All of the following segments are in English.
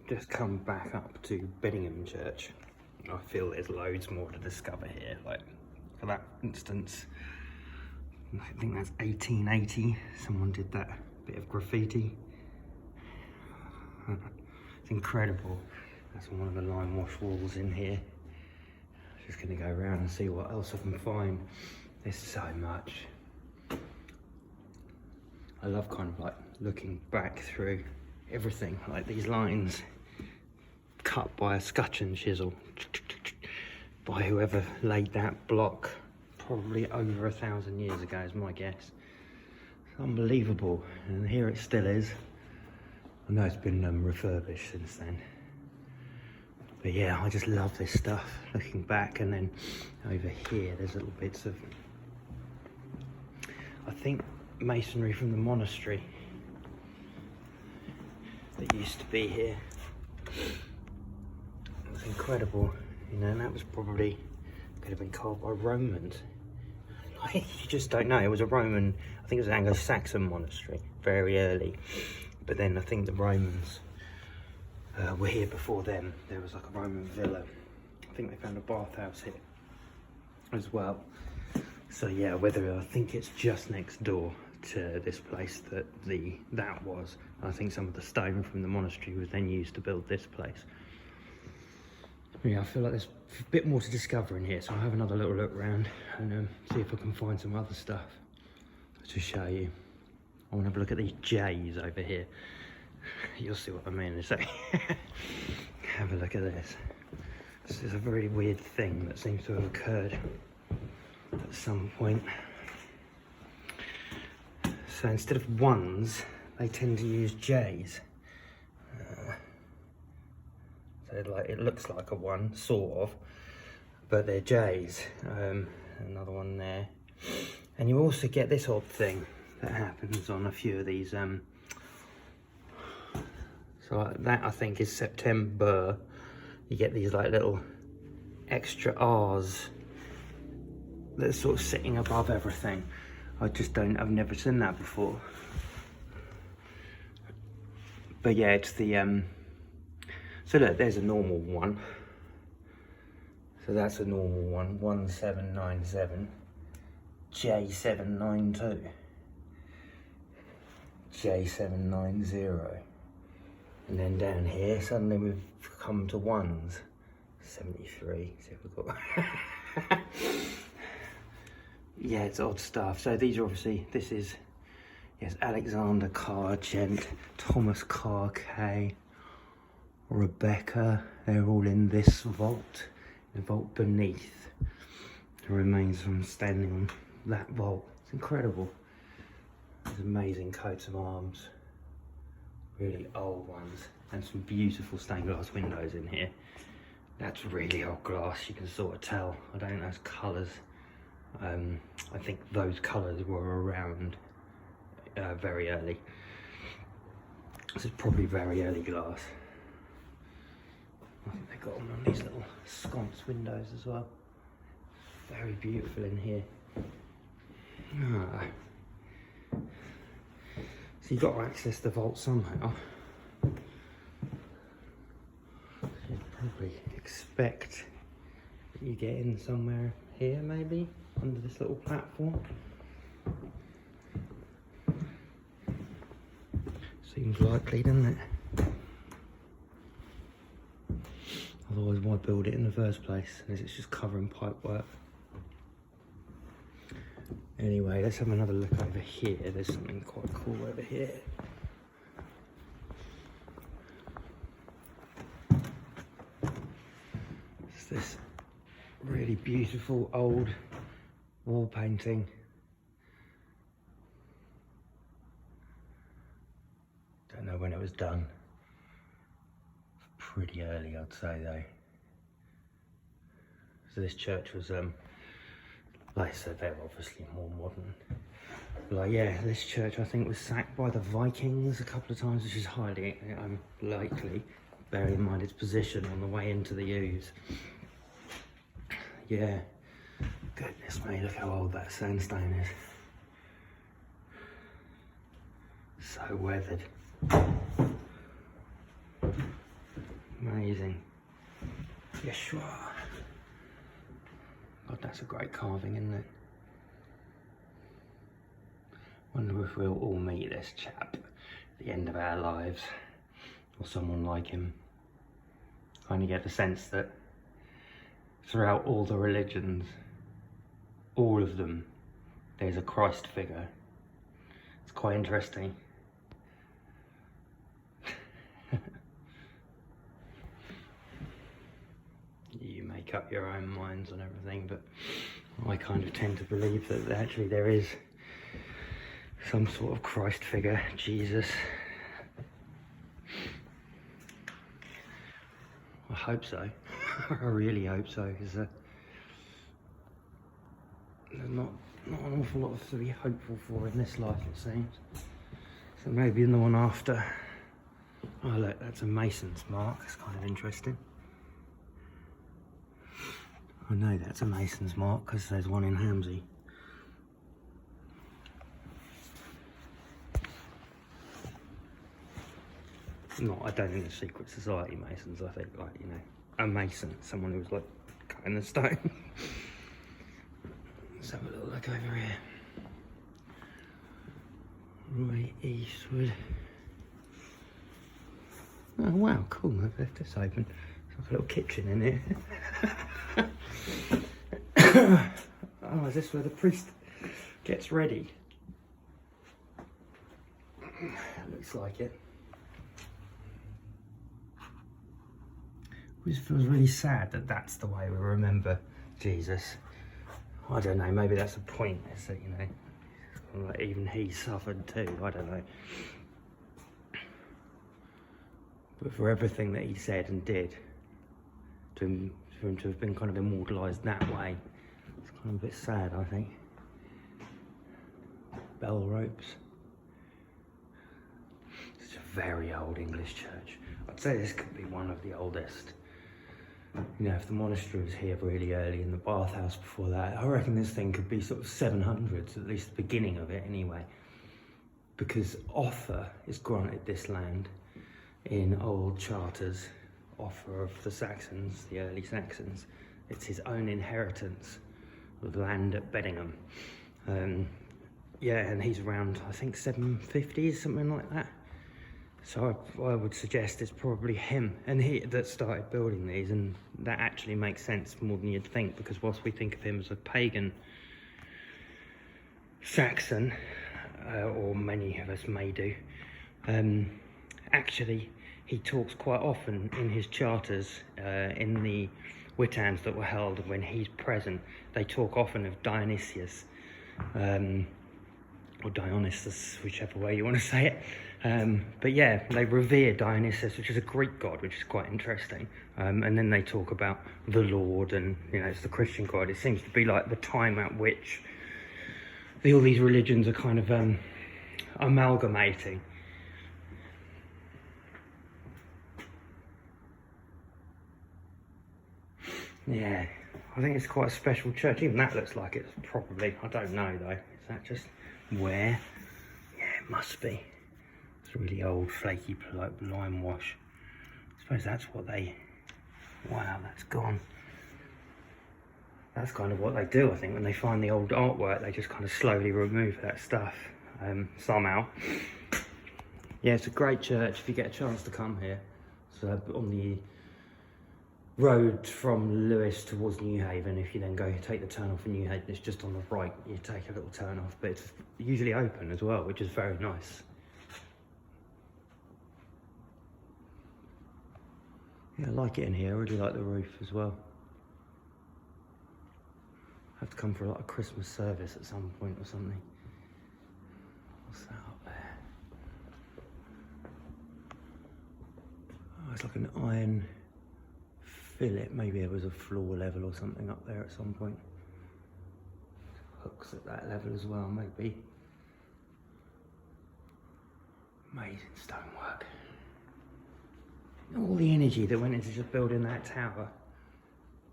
just come back up to Beddingham Church. I feel there's loads more to discover here. Like, for that instance, I think that's 1880. Someone did that bit of graffiti. It's incredible. That's one of the lime wash walls in here. Just gonna go around and see what else I can find. There's so much. I love kind of like looking back through everything, like these lines cut by a scutcheon chisel by whoever laid that block probably over 1,000 years ago is my guess. It's unbelievable, and here it still is. I know it's been refurbished since then, but yeah, I just love this stuff looking back. And then over here there's little bits of, I think, masonry from the monastery that used to be here. It's incredible, you know, and that was probably, could have been carved by Romans. You just don't know. It was a Roman, I think it was an Anglo-Saxon monastery, very early. But then I think the Romans were here before them. There was like a Roman villa. I think they found a bathhouse here as well. So yeah, whether, I think it's just next door to this place that was. I think some of the stone from the monastery was then used to build this place. Yeah, I feel like there's a bit more to discover in here, so I'll have another little look around and see if I can find some other stuff to show you. I want to have a look at these J's over here. You'll see what I mean. So have a look at this. This is a very weird thing that seems to have occurred at some point. So instead of ones, they tend to use J's. So like, it looks like a one, sort of, but they're J's. Another one there. And you also get this odd thing that happens on a few of these. So that, I think, is September. You get these like little extra R's that are sort of sitting above everything. I've never seen that before. But yeah, it's the, so look, there's a normal one. So that's a normal one, 1797, J792, J790. And then down here, suddenly we've come to ones, 73, see if we've got... Yeah, it's odd stuff. So these are obviously, this is, yes, Alexander Carr, Gent, Thomas Carr, K, Rebecca. They're all in this vault, the vault beneath. The remains from standing on that vault. It's incredible. There's amazing coats of arms, really old ones, and some beautiful stained glass windows in here. That's really old glass, you can sort of tell. I don't know those colours. I think those colours were around very early. This is probably very early glass. I think they got them on these little sconce windows as well. Very beautiful in here. So you've got to access the vault somehow. You'd probably expect that you get in somewhere here, maybe under this little platform. Seems likely, doesn't it? Otherwise, why build it in the first place? Unless it's just covering pipe work. Anyway, let's have another look over here. There's something quite cool over here. It's this really beautiful old wall painting. Don't know when it was done. Pretty early, I'd say, though. So this church was, like I said, they're obviously more modern. Like, yeah, this church I think was sacked by the Vikings a couple of times, which is highly unlikely, bearing in mind its position on the way into the Ouse. Yeah, goodness me, look how old that sandstone is. So weathered. amazing. Yeshua. God, that's a great carving, isn't it? Wonder if we'll all meet this chap at the end of our lives, or someone like him. Kind of get the sense that throughout all the religions, all of them, there's a Christ figure. It's quite interesting. You make up your own minds on everything, but I kind of tend to believe that actually there is some sort of Christ figure, Jesus. I hope so. I really hope so, because there's not an awful lot to be hopeful for in this life, it seems. So maybe in the one after. Oh look, that's a mason's mark. It's kind of interesting. I know that's a mason's mark because there's one in Hamsey. No, I don't think it's secret society masons. I think, like, you know, a mason, someone who was like cutting the stone. Let's have a little look over here. Roy Eastwood. Oh wow, cool. I've left this open. There's like a little kitchen in here. Oh, is this where the priest gets ready? Looks like it. It feels really sad that that's the way we remember Jesus. I don't know, maybe that's the point, is that, you know, like even he suffered too, I don't know. But for everything that he said and did, for him to have been kind of immortalised that way, it's kind of a bit sad, I think. Bell ropes. It's a very old English church. I'd say this could be one of the oldest. You know, if the monastery was here really early and the bathhouse before that, I reckon this thing could be sort of 700s, at least the beginning of it anyway. Because Offa is granted this land in old charters, Offa of the Saxons, the early Saxons. It's his own inheritance of land at Beddingham. Yeah, and he's around, I think, 750s, something like that. So I would suggest it's probably him and he that started building these, and that actually makes sense more than you'd think, because whilst we think of him as a pagan Saxon, or many of us may do, actually he talks quite often in his charters, in the wittans that were held when he's present. They talk often of Dionysius, or Dionysus, whichever way you want to say it. But yeah, they revere Dionysus, which is a Greek god, which is quite interesting. And then they talk about the Lord, and, you know, it's the Christian god. It seems to be like the time at which all these religions are kind of amalgamating. Yeah, I think it's quite a special church. Even that looks like it's probably, I don't know though, is that just where? Yeah, it must be. It's really old, flaky, like lime wash. I suppose that's what they, wow, that's gone. That's kind of what they do, I think, when they find the old artwork, they just kind of slowly remove that stuff, somehow. Yeah, it's a great church if you get a chance to come here. So on the road from Lewes towards Newhaven, if you then go take the turn off in Newhaven, it's just on the right, you take a little turn off, but it's usually open as well, which is very nice. Yeah, I like it in here. I really like the roof as well. I have to come for like a Christmas service at some point or something. What's that up there? Oh, it's like an iron fillet. Maybe there was a floor level or something up there at some point. Hooks at that level as well, maybe. Amazing stonework. All the energy that went into just building that tower.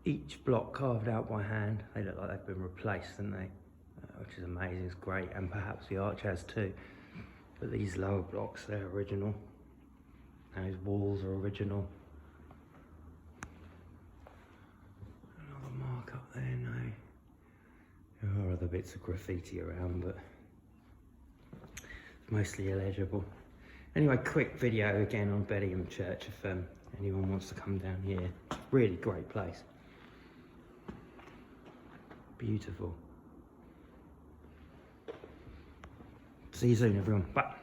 Each block carved out by hand. They look like they've been replaced, don't they? Which is amazing, it's great, and perhaps the arch has too. But these lower blocks, they're original. Those walls are original. there? No. There are other bits of graffiti around, but it's mostly illegible. Anyway, quick video again on Beddingham Church if anyone wants to come down here. Really great place. Beautiful. See you soon, everyone. Bye.